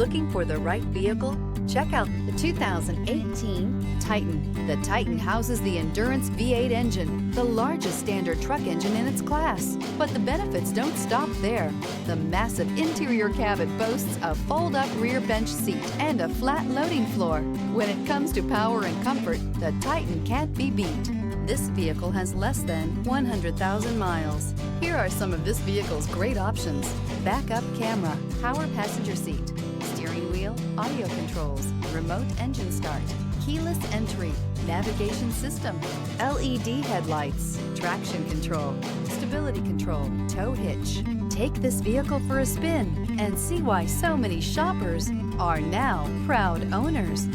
Looking for the right vehicle? Check out the 2018 Titan. The Titan houses the Endurance V8 engine, the largest standard truck engine in its class. But the benefits don't stop there. The massive interior cabin boasts a fold-up rear bench seat and a flat loading floor. When it comes to power and comfort, the Titan can't be beat. This vehicle has less than 100,000 miles. Here are some of this vehicle's great options: backup camera, power passenger seat, steering wheel audio controls, remote engine start, keyless entry, navigation system, LED headlights, traction control, stability control, tow hitch. Take this vehicle for a spin and see why so many shoppers are now proud owners.